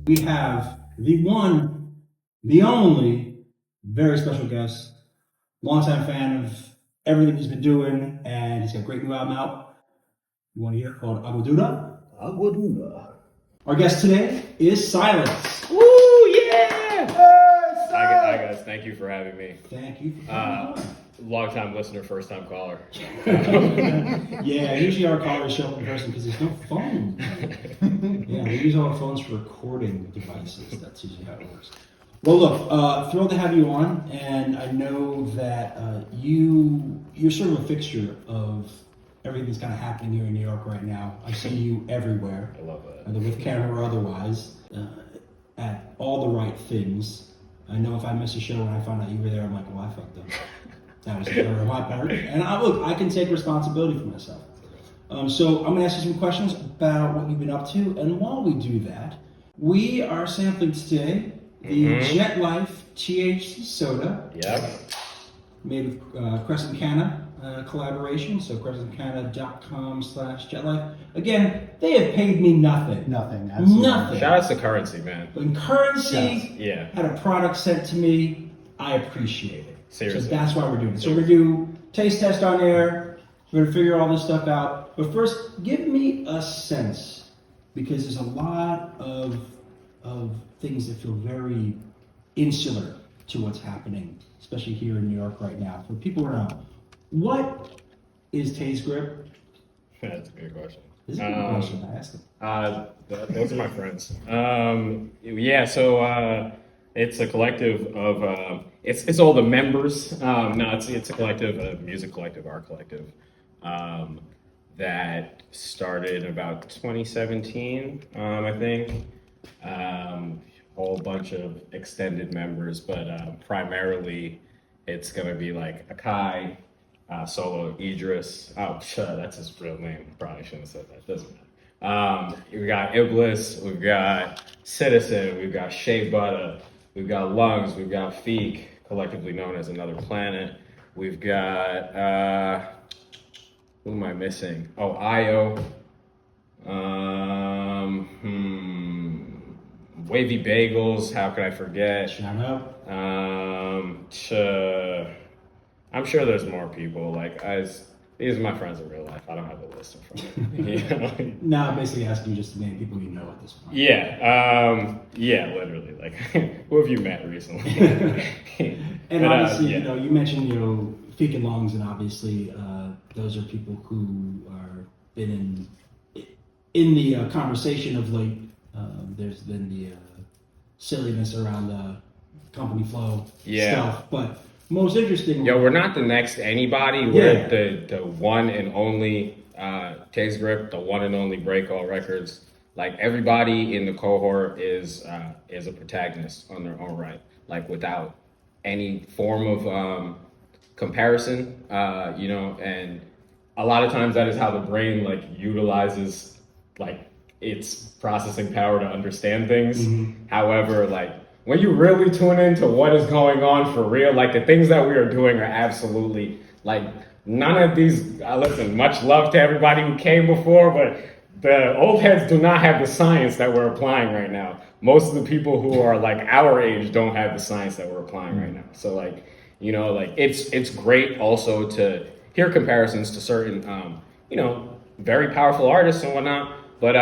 we have the one, the only, very special guest, longtime fan of everything he's been doing, and he's got a great new album out. You want to hear it called Aguadura? Aguadura. Our guest today is Silence. Woo, yeah! Hi guys, thank you for having me. Thank you for coming on. Long time listener, first time caller. Yeah, usually our callers show up in person because there's no phone. Yeah, we use our phones for recording devices. That's usually how it works. Well, look, thrilled to have you on, and I know that you're sort of a fixture of everything that's kind of happening here in New York right now. I see you everywhere. I love that. Whether with camera or otherwise, at all the right things. I know if I miss a show and I found out you were there, I'm like, well, I fucked up. That was the error on my part. And I can take responsibility for myself. So I'm going to ask you some questions about what you've been up to. And while we do that, we are sampling today the Jet Life THC soda. Yep. Made with Crescent Canna collaboration. So crescentcanna.com/jetlife. Again, they have paid me nothing. Nothing. Absolutely. Nothing. Shout out to Currency, man. When Currency Yeah. had a product sent to me, I appreciate it. Seriously. So that's why we're doing it. So we're going to do taste test on air. We're going to figure all this stuff out. But first, give me a sense, because there's a lot of things that feel very insular to what's happening, especially here in New York right now. For people around, what is Tase Grip? That's a good question. This is a good question. I asked them. Those are my friends. So it's a collective of it's all the members. It's a collective, a music collective, art collective, that started about 2017, I think. Whole bunch of extended members, but primarily it's gonna be like Akai, Solo, Idris. Oh, that's his real name. Probably shouldn't have said that. Doesn't matter. We got Iblis, we've got Citizen, we've got Shea Butter, we've got Lungs, we've got Feek, collectively known as Another Planet. We've got who am I missing? Oh, Io. Wavy Bagels. How could I forget? Shout out. I'm sure there's more people. These are my friends in real life. I don't have a list in front of me. You know? Now I'm basically asking you just to name people you know at this point. Yeah. Literally. Like, who have you met recently? And obviously, you mentioned, Feek and Lungs, and obviously those are people who are been in the conversation of late. There's been the silliness around the company flow stuff, but most interesting. We're not the next anybody. We're the one and only Tase Grip, the one and only Break All Records. Like, everybody in the cohort is a protagonist on their own right, like without any form of comparison. And a lot of times that is how the brain utilizes its processing power to understand things. Mm-hmm. However, when you really tune into what is going on for real, the things that we are doing are absolutely none of these. Listen, much love to everybody who came before, but the old heads do not have the science that we're applying right now. Most of the people who are our age don't have the science that we're applying right now. So it's great also to hear comparisons to certain very powerful artists and whatnot. But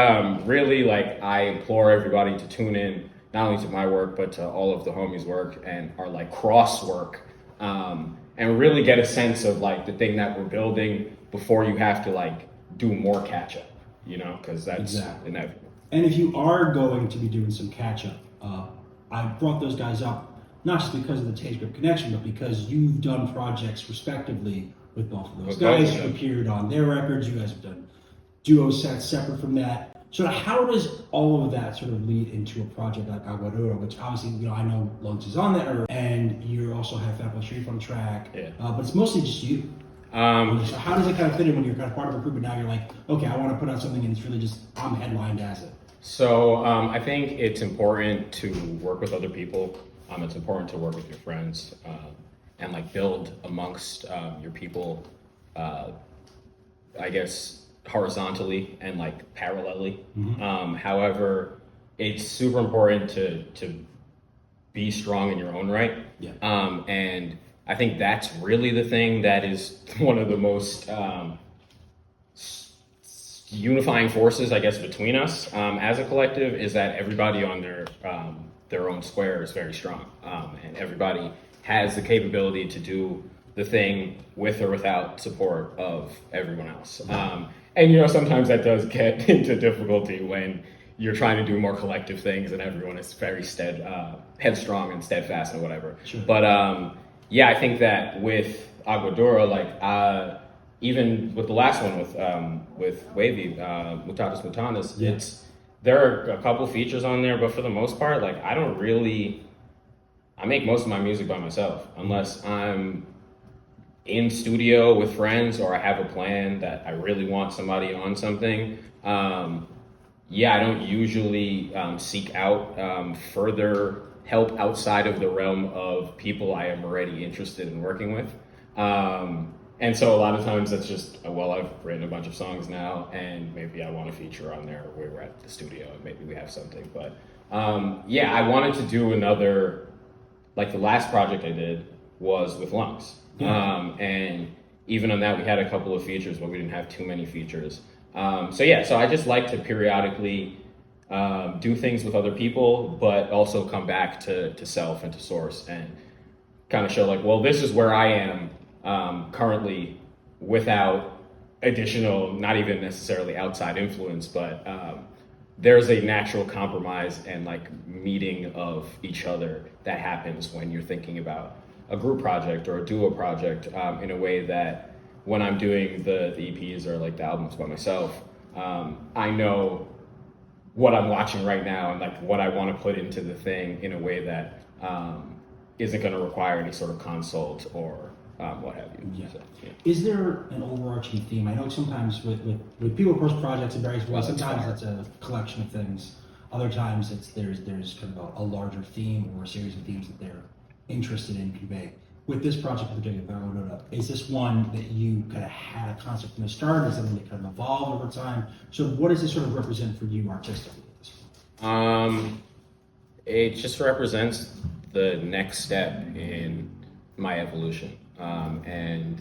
really, I implore everybody to tune in, not only to my work, but to all of the homies' work and our cross work, and really get a sense of the thing that we're building before you have to do more catch up, because that's inevitable. And if you are going to be doing some catch up, I brought those guys up not just because of the Tase Grip connection, but because you've done projects respectively with both of those guys. You've appeared on their records. You guys have done duo sets separate from that. So how does all of that sort of lead into a project like Aguadura, which obviously, I know LENCE is on there, and you also have Fatboy Sharif on track, but it's mostly just you. So how does it kind of fit in when you're kind of part of a group, and now you're like, okay, I want to put out something, and it's really just, I'm headlined as it? So I think it's important to work with other people. It's important to work with your friends and build amongst your people, I guess, horizontally and parallelly. Mm-hmm. However, it's super important to be strong in your own right. Yeah. And I think that's really the thing that is one of the most unifying forces, I guess, between us as a collective, is that everybody on their own square is very strong, and everybody has the capability to do the thing with or without support of everyone else. And sometimes that does get into difficulty when you're trying to do more collective things and everyone is very headstrong and steadfast and whatever. Sure. But I think that with Aguadura, even with the last one with Wavy, Mutatis Mutatis, there are a couple features on there, but for the most part, I make most of my music by myself, unless I'm in studio with friends or I have a plan that I really want somebody on something. I don't usually seek out further help outside of the realm of people I am already interested in working with. And so a lot of times that's just, I've written a bunch of songs now and maybe I want a feature on there where we're at the studio and maybe we have something. But I wanted to do another, the last project I did was with LENCE. And even on that we had a couple of features, but we didn't have too many features. So I just like to periodically do things with other people, but also come back to self and to source and kind of show this is where I am currently without additional, not even necessarily outside influence, but there's a natural compromise and meeting of each other that happens when you're thinking about a group project or a duo project in a way that when I'm doing the EPs or the albums by myself, I know what I'm watching right now and what I want to put into the thing in a way that isn't going to require any sort of consult or what have you. Yeah. So, Is there an overarching theme? I know sometimes with people, of course, projects it varies. Well, Sometimes it's a collection of things. Other times there's kind of a larger theme or a series of themes that they're interested in conveying. With this project in particular, is this one that you kind of had a concept from the start? Is something that kind of evolved over time? So what does this sort of represent for you artistically at this point? It just represents the next step in my evolution. And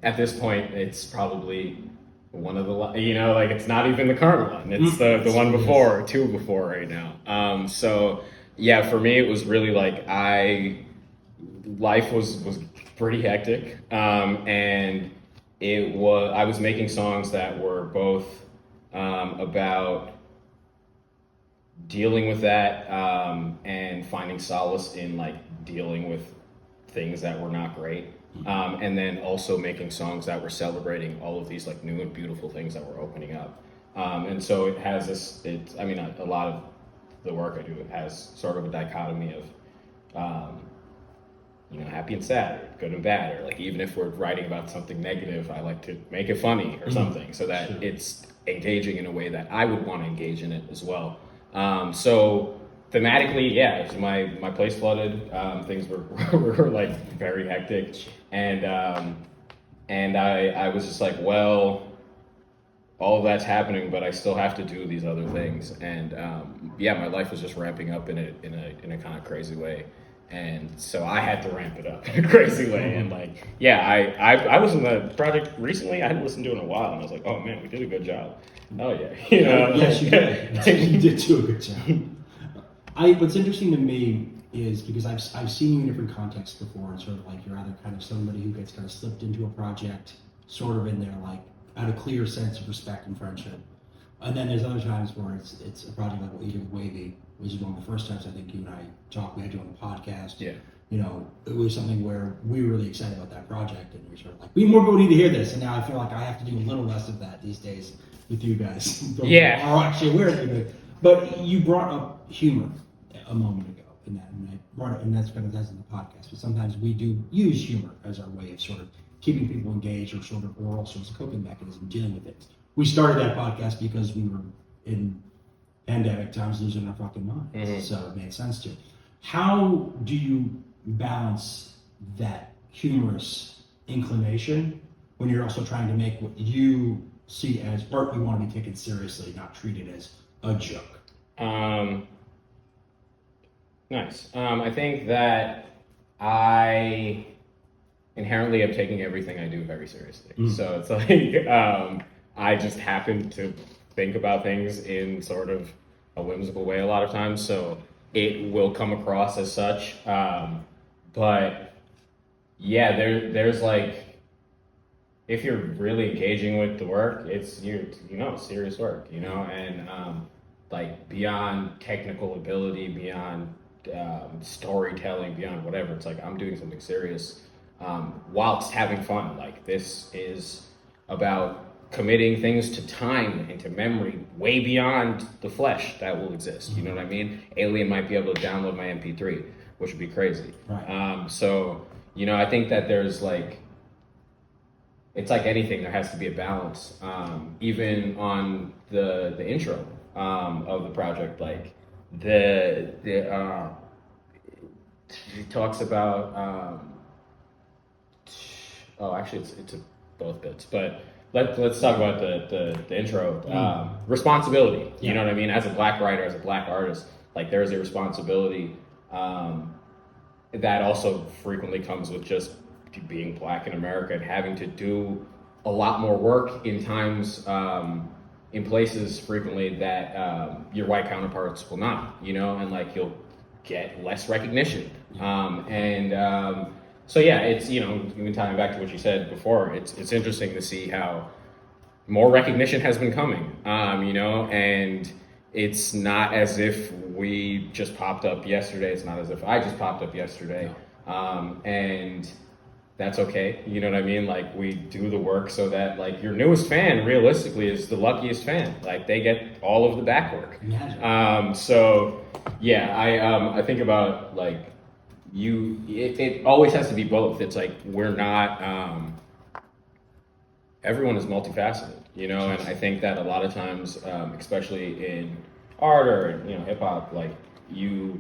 at this point, it's probably one of the, it's not even the current one. It's the one before, or two before right now. For me, it was really life was pretty hectic. And I was making songs that were both about dealing with that and finding solace in dealing with things that were not great. And then also making songs that were celebrating all of these new and beautiful things that were opening up. And so it has a lot of the work I do has sort of a dichotomy of, happy and sad, or good and bad, or even if we're writing about something negative, I like to make it funny or something so that it's engaging in a way that I would want to engage in it as well. So thematically, it's my place flooded. Things were very hectic, and I was just all of that's happening, but I still have to do these other things, and my life was just ramping up in a kind of crazy way. And so I had to ramp it up in a crazy way. And I listened to the project recently. I hadn't listened to it in a while, and I was like, oh man, we did a good job. Oh yeah, Yes, you did. You did do a good job. What's interesting to me is because I've seen you in different contexts before, and sort of you're either kind of somebody who gets kind of slipped into a project, sort of in there out of clear sense of respect and friendship, and then there's other times where it's a project like what you did with Wavy, which is one of the first times I think you and I talked. We had you on the podcast. Yeah. It was something where we were really excited about that project, and we were sort of more people need to hear this. And now I feel like I have to do a little less of that these days with you guys. Yeah. Oh, actually, we're good. But you brought up humor a moment ago in that, and I brought it, and that's in the podcast. But sometimes we do use humor as our way of sort of keeping people engaged, or also as a coping mechanism dealing with things. We started that podcast because we were in pandemic times losing our fucking minds, so it made sense to. How do you balance that humorous inclination when you're also trying to make what you see as art you want to be taken seriously, not treated as a joke? Nice. I think that I inherently am taking everything I do very seriously. So it's like I just happen to think about things in sort of a whimsical way a lot of times. So it will come across as such. But yeah, there's like, if you're really engaging with the work, it's serious work, and like beyond technical ability, beyond storytelling, beyond whatever, it's like I'm doing something serious whilst having fun. Like this is about committing things to time and to memory way beyond the flesh that will exist. You know what I mean? Alien might be able to download my MP3, which would be crazy. Right. So I think that there's like, it's like anything, there has to be a balance. Even on the intro of the project, like he talks about actually it's both bits, but let's talk about the intro. Responsibility. You know what I mean? As a Black writer, as a Black artist, like there is a responsibility that also frequently comes with just being Black in America and having to do a lot more work in times, in places frequently that your white counterparts will not, and like you'll get less recognition. So yeah, it's, even tying back to what you said before, it's interesting to see how more recognition has been coming, and it's not as if we just popped up yesterday. It's not as if I just popped up yesterday. And that's okay. You know what I mean? Like we do the work so that like your newest fan realistically is the luckiest fan. Like they get all of the back work. So yeah, I think about like it always has to be both. It's like we're not, everyone is multifaceted, and I think that a lot of times, especially in art or, hip hop, like you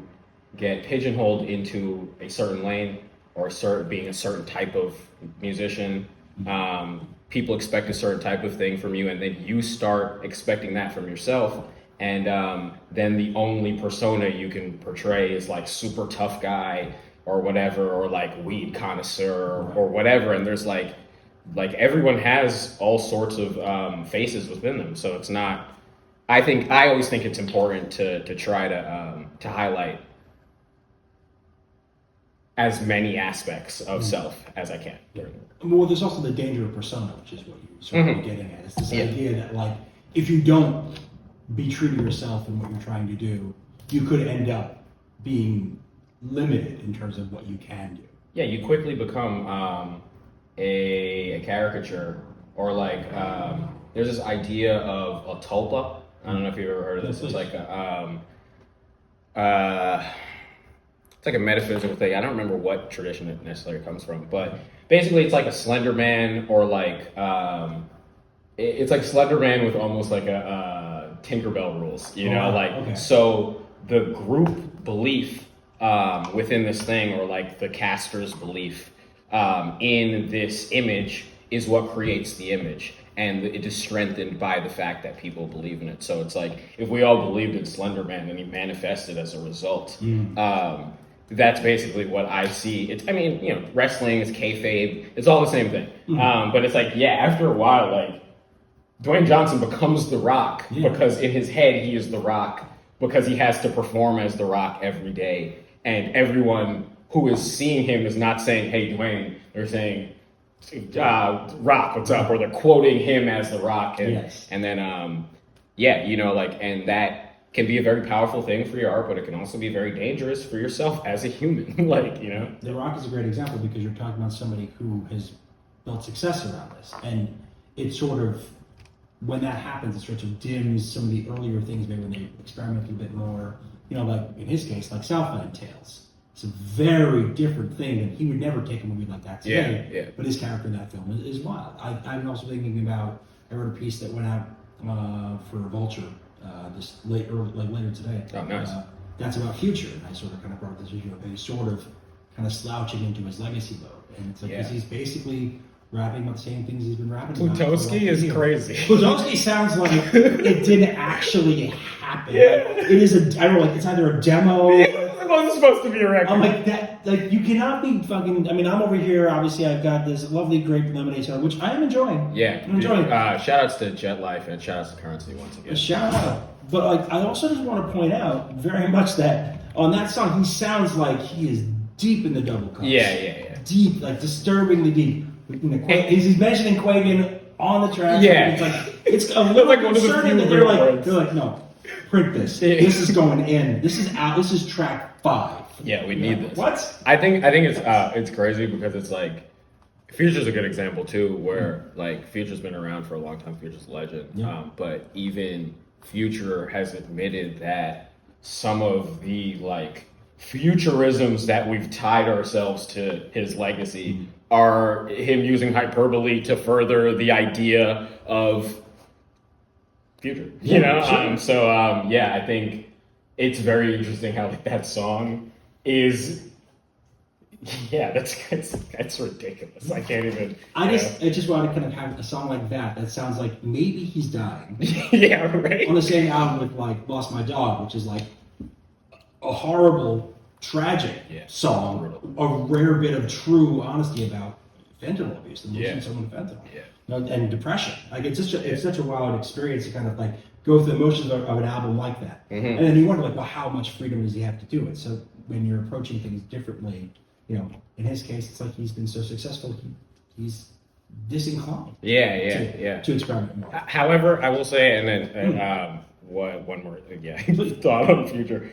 get pigeonholed into a certain lane or being a certain type of musician. People expect a certain type of thing from you, and then you start expecting that from yourself. And then the only persona you can portray is like super tough guy or whatever, or like weed connoisseur or whatever. And there's like everyone has all sorts of faces within them. So it's not, I always think it's important to try to highlight as many aspects of self as I can. Yeah. Well, there's also the danger of persona, which is what you sort of getting at. It's this idea that like, if you don't be true to yourself and what you're trying to do, you could end up being limited in terms of what you can do. Yeah, you quickly become a caricature, or like there's this idea of a tulpa. I don't know if you've ever heard of this. It's like it's like a metaphysical thing. I don't remember what tradition it necessarily comes from, but basically it's like a Slender Man, or like it's like Slender Man with almost like a Tinkerbell rules, So the group belief within this thing, or like the caster's belief in this image, is what creates the image, and it is strengthened by the fact that people believe in it. So it's like, if we all believed in Slender Man and he manifested as a result, that's basically what I see. Wrestling is kayfabe, it's all the same thing. But it's like, after a while, like Dwayne Johnson becomes The Rock because in his head he is The Rock, because he has to perform as The Rock every day, and everyone who is seeing him is not saying, "Hey Dwayne," they're saying, "Rock, what's up?" Or they're quoting him as The Rock, and then and that can be a very powerful thing for your art, but it can also be very dangerous for yourself as a human. The Rock is a great example, because you're talking about somebody who has built success around this, and it sort of, when that happens, it sort of dims some of the earlier things, maybe when they experiment a bit more, like in his case, like Southland Tales. It's a very different thing, and he would never take a movie like that today, but his character in that film is wild. I'm also thinking about, I wrote a piece that went out for Vulture later today. Oh, nice. That's about Future, and I sort of kind of brought this issue up, and he's sort of kind of slouching into his legacy mode, and it's like, because he's basically rapping about the same things he's been rapping about. Plutowski is crazy. Plutowski sounds like it didn't actually happen. It is it's either a demo wasn't supposed to be a record. I'm like that. Like you cannot be fucking. I mean, I'm over here. Obviously, I've got this lovely grape lemonade soda, which I am enjoying. Yeah, I'm enjoying. shout outs to Jet Life and shout outs to Currency once again. A shout out. But like, I also just want to point out very much that on that song, he sounds like he is deep in the double cuts. Yeah. Deep, like disturbingly deep. He's mentioning Quagan on the track. Yeah. It's like it's a little like one of the concerning that few they're like, no, print this. This is going in. This is out. This is track 5. Yeah, we need this. What? I think it's crazy because it's like Future's a good example too, where like Future's been around for a long time. Future's a legend, but even Future has admitted that some of the like futurisms that we've tied ourselves to his legacy are him using hyperbole to further the idea of Future. You know, I think it's very interesting how like that song is. Yeah, that's ridiculous. I can't even. I just want to kind of have a song like that. That sounds like maybe he's dying. Yeah, right. On the same album with like "Lost My Dog," which is like a horrible, tragic song, a rare bit of true honesty about fentanyl abuse, the losing someone to fentanyl, and depression. Like it's such a wild experience to kind of like go through the motions of an album like that, and then you wonder like, well, how much freedom does he have to do it? So when you're approaching things differently. You know, in his case, it's like he's been so successful, he's disinclined. To experiment more. However, I will say, and then one more, thought on Future.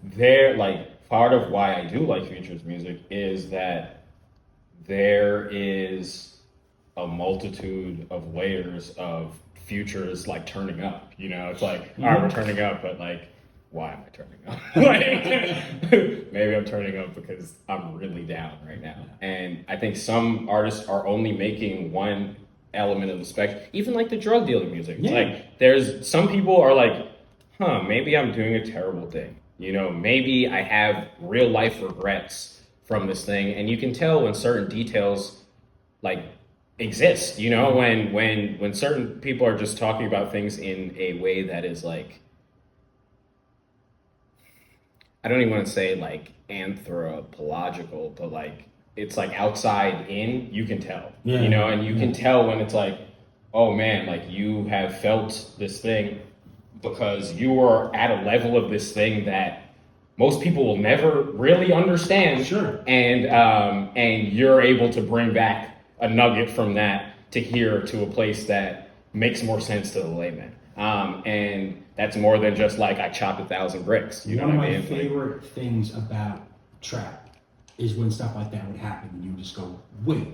There, like, part of why I do like Future's music is that there is a multitude of layers of Future's like turning up. You know, it's like, all right, we're turning up, but like. Why am I turning up? Like, maybe I'm turning up because I'm really down right now. And I think some artists are only making one element of the spectrum, even like the drug dealing music. Yeah. Like there's some people are like, maybe I'm doing a terrible thing. You know, maybe I have real life regrets from this thing. And you can tell when certain details like exist, you know, when certain people are just talking about things in a way that is like, I don't even want to say like anthropological, but like it's like outside in, you can tell, you know, and you can tell when it's like, oh man, like you have felt this thing because you are at a level of this thing that most people will never really understand. Sure. And you're able to bring back a nugget from that to here to a place that makes more sense to the layman. And that's more than just like I chopped 1,000 bricks. You know what I mean? One of my favorite things about trap is when stuff like that would happen and you just go, wait.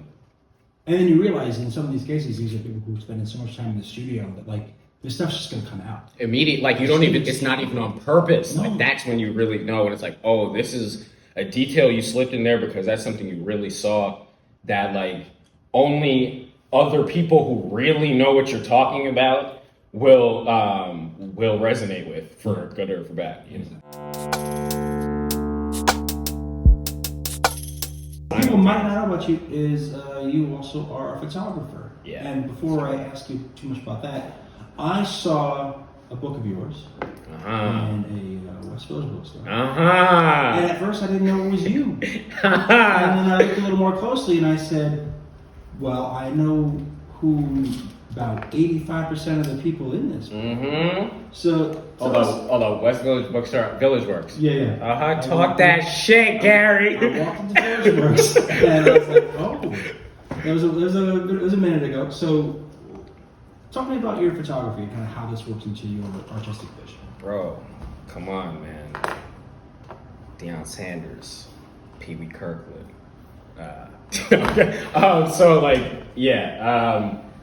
And then you realize in some of these cases, these are people who are spending so much time in the studio that like this stuff's just gonna come out. Immediate, like you don't even, it's not even on purpose. No. Like that's when you really know, and it's like, oh, this is a detail you slipped in there because that's something you really saw that like only other people who really know what you're talking about will resonate with, for good or for bad. You know? People might not know about you is you also are a photographer. Yeah. And before I ask you too much about that, I saw a book of yours in a West Village bookstore. And at first I didn't know it was you. And then I looked a little more closely and I said, well, I know who about 85% of the people in this. So, although West Village Bookstore, Village Works. Yeah. Talk that shit, Gary. I walked into Village Works and I was like, oh, it was a minute ago. So, talk to me about your photography and kind of how this works into your artistic vision. Bro, come on, man. Deion Sanders, Pee Wee Kirkwood. So like,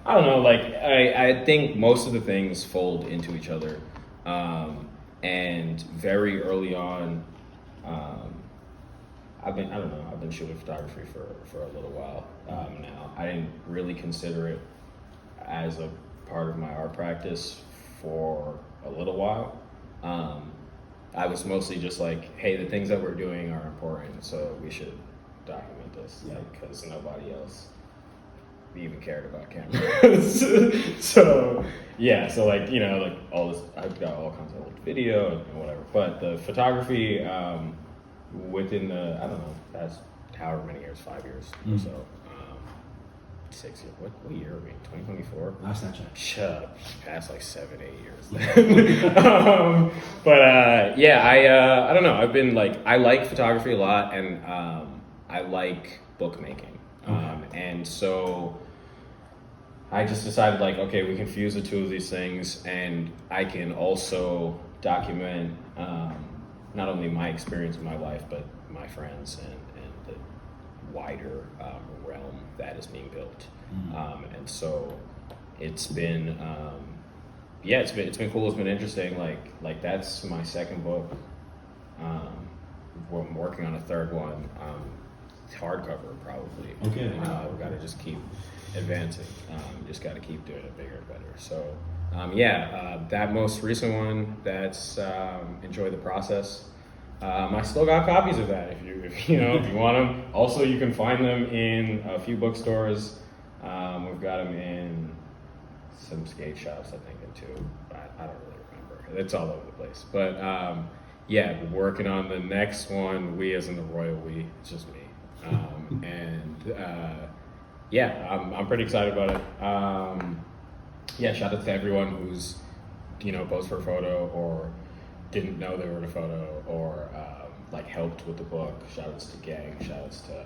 I don't know, like I think most of the things fold into each other. And very early on, I've been shooting photography for a little while now. I didn't really consider it as a part of my art practice for a little while. I was mostly just like, hey, the things that we're doing are important, so we should document this, because nobody else even cared about cameras. So yeah, so like, you know, like all this, I've got all kinds of old video and whatever. But the photography, within the, I don't know, past however many years, 5 years or so. 6 years. What year are we in? 2024? Last I checked. Shut up. Past like 7-8 years. Yeah, I don't know. I've been like, I like photography a lot, and I like bookmaking. And so I just decided, like, okay, we can fuse the two of these things, and I can also document not only my experience in my life, but my friends and the wider realm that is being built. And so it's been it's been cool. It's been interesting. Like that's my second book. I'm working on a third one, hardcover probably. Okay. We've got to just keep advancing. Just got to keep doing it bigger and better. So that most recent one, that's Enjoy the Process. I still got copies of that if you want them. Also, you can find them in a few bookstores. We've got them in some skate shops, I think, in two. I don't really remember. It's all over the place. But working on the next one. We as in the royal we. It's just me. I'm pretty excited about it. Shout out to everyone who's posed for a photo or didn't know they were in a photo or helped with the book. Shout outs to Gang, shout outs to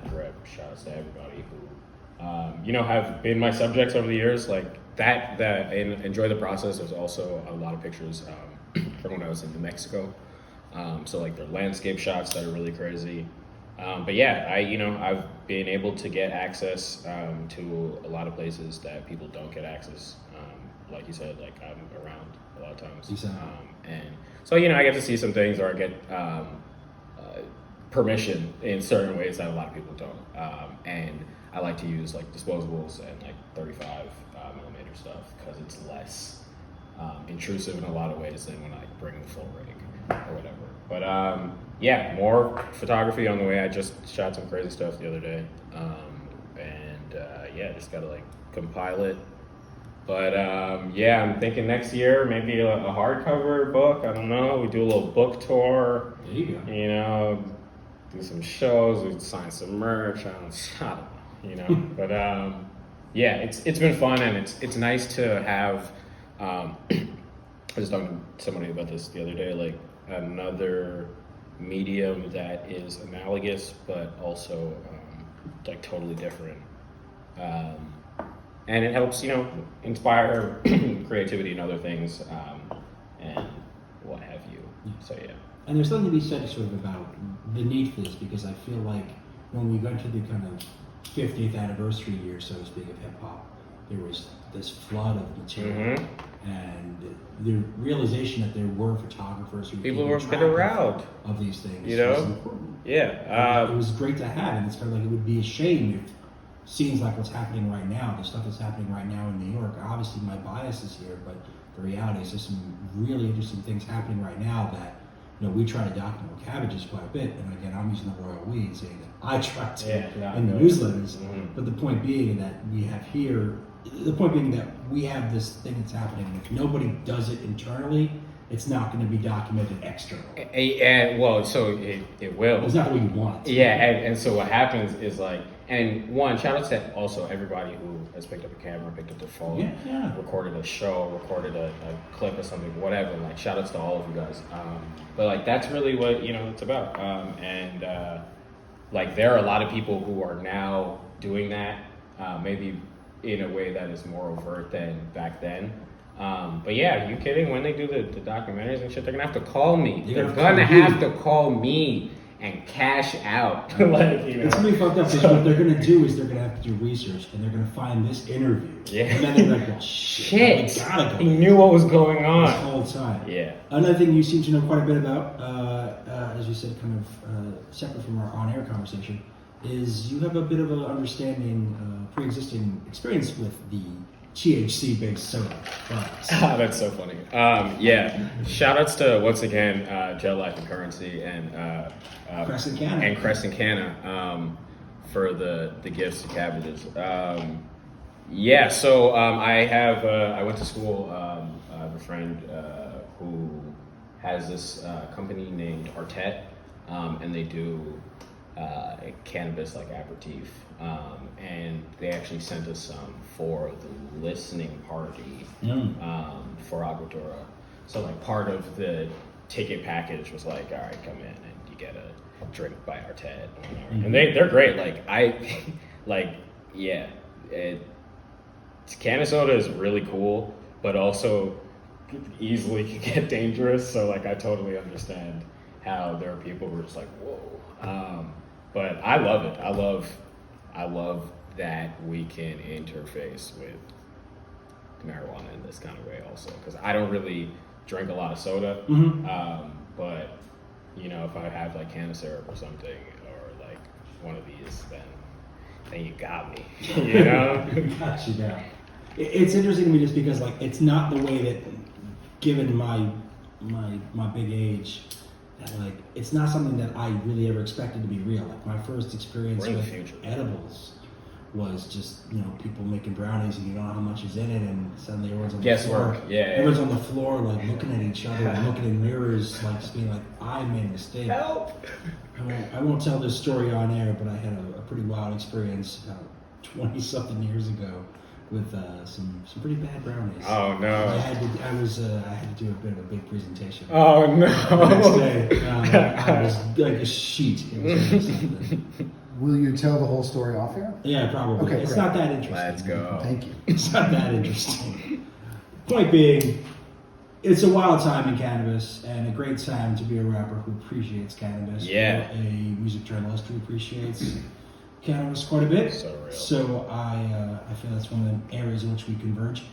Grip, shout outs to everybody who have been my subjects over the years. Like that Enjoy the Process. There's also a lot of pictures from when I was in New Mexico. So like they're landscape shots that are really crazy. I've been able to get access to a lot of places that people don't get access. Like you said, like I'm around a lot of times. And so, I get to see some things, or I get permission in certain ways that a lot of people don't. And I like to use like disposables and like 35 millimeter stuff because it's less intrusive in a lot of ways than when I bring the full rig or whatever. But more photography on the way. I just shot some crazy stuff the other day. Just gotta like compile it. But I'm thinking next year maybe a hardcover book. I don't know. We do a little book tour. There you go. Do some shows. We sign some merch. I don't know. But it's been fun, and it's nice to have. I was talking to somebody about this the other day. Like another medium that is analogous, but also like totally different. And it helps, inspire creativity and other things, and what have you. So, yeah. And there's something to be said sort of about the need for this, because I feel like when we got to the kind of 50th anniversary year, so to speak, of hip-hop, there was this flood of material. And the realization that there were photographers who people were been around of these things, was important. Yeah. It was great to have, and it's kind of like it would be a shame if scenes like what's happening right now, the stuff that's happening right now in New York. Obviously, my bias is here, but the reality is there's some really interesting things happening right now that we try to document with Cabbages quite a bit. And again, I'm using the royal we and saying that I try to in the newsletters. But the point being that we have here. The point being that we have this thing that's happening, and if nobody does it internally, it's not going to be documented externally. And so it will. It's not what you want. Yeah, and so what happens is like, and one, shout out to also everybody who has picked up a camera, picked up their phone, recorded a show, recorded a clip or something, whatever. Like, shout outs to all of you guys. But like, that's really what it's about. Like, there are a lot of people who are now doing that, maybe in a way that is more overt than back then. But yeah, you kidding? When they do the documentaries and shit, they're gonna have to call me. They're gonna have to call me and cash out. It's gonna be fucked up because what they're gonna do is they're gonna have to do research and they're gonna find this interview. Yeah. And then they're like, well, shit. He knew what was going on this whole time. Yeah. Another thing you seem to know quite a bit about, as you said, kind of separate from our on-air conversation, is you have a bit of an understanding, pre-existing experience with the THC-based soda products. That's so funny. Shout outs to, once again, Gel Life and Currency and Crescent Canna. And Crescent Canna. for the gifts to Cabbages. Yeah, so I went to school. I have a friend who has this company named Artet, and they do cannabis like aperitif, and they actually sent us some for the listening party for Aguadura. So like part of the ticket package was like, all right, come in and you get a drink by Artet, and they're great. Can of soda is really cool, but also easily can get dangerous. So like I totally understand how there are people who are just like, whoa. But I love it. I love that we can interface with marijuana in this kind of way also, because I don't really drink a lot of soda. But you know, if I have like can of syrup or something, or like one of these, then you got me. You know? Got you down. It's interesting to me just because like it's not the way that, given my big age, that like it's not something that I really ever expected to be real. Like my first experience with edibles was just, you know, people making brownies and you don't know how much is in it, and suddenly everyone's on the floor. Everyone's on the floor like looking at each other, looking in mirrors, like just being like, I made a mistake. Help! I won't tell this story on air, but I had a pretty wild experience about 20-something years ago with some pretty bad brownies. Oh no! I had to do a bit of a big presentation. Oh no! The next day, I was like a sheet. It was really something. Will you tell the whole story off air? Yeah, probably. Okay, it's great. not that interesting. Let's go. Thank you. It's not that interesting. Point being, it's a wild time in cannabis and a great time to be a rapper who appreciates cannabis. Yeah. Or a music journalist who appreciates cannabis quite a bit. So real. So I feel that's one of the areas in which we converge.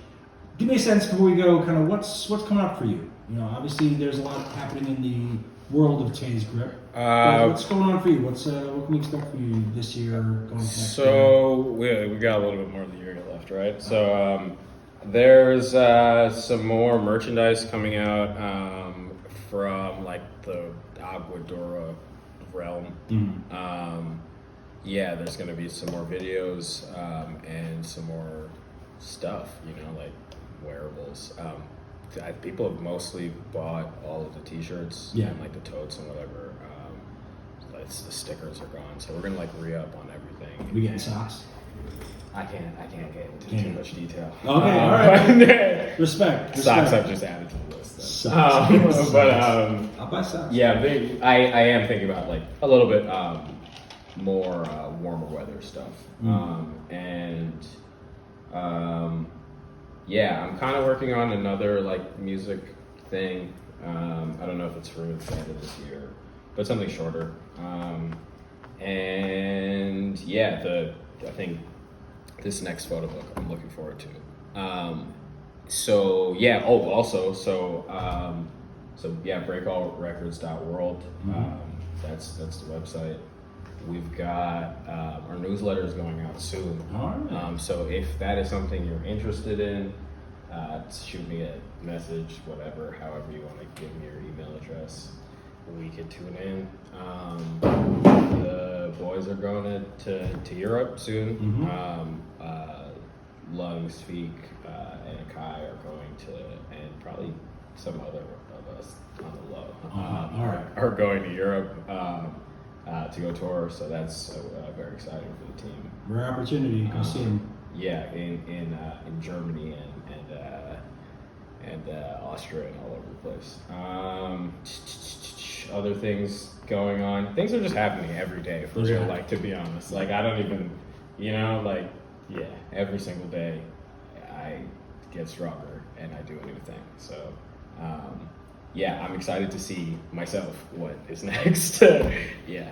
Give me a sense before we go, kind of what's coming up for you. You know, obviously there's a lot happening in the world of Tase Grip. What's going on for you? What can we expect from you this year, going into next year? So we got a little bit more of the year left, right? So there's some more merchandise coming out from like the Aguadura realm. Yeah, there's going to be some more videos and some more stuff, you know, like wearables. People have mostly bought all of the t-shirts and like the totes and whatever. The stickers are gone, so we're gonna like re-up on everything. We getting socks? I can't get into too much detail. Okay, all right. Respect. Socks I've just added to the list. Socks. But I'll buy socks. yeah, I am thinking about like a little bit more warmer weather stuff. Yeah, I'm kind of working on another like music thing. I don't know if it's for the end of this year, but something shorter. And yeah, I think this next photo book I'm looking forward to. So yeah. Oh, also, so yeah, breakallrecords.world. That's the website. We've got our newsletter is going out soon. All right. So if that is something you're interested in, shoot me a message, whatever, however you want to give me your email address. We could tune in. The boys are going to Europe soon. Lungs, Feek, and Akai are going to, and probably some other of us on the low are going to Europe to go tour. So that's very exciting for the team. Rare opportunity. Go see them. Yeah, in Germany and Austria and all over the place. Other things going on. Things are just happening every day for real. Like, to be honest, like I don't even, you know, like every single day I get stronger and I do a new thing. So yeah, I'm excited to see myself what is next. Yeah.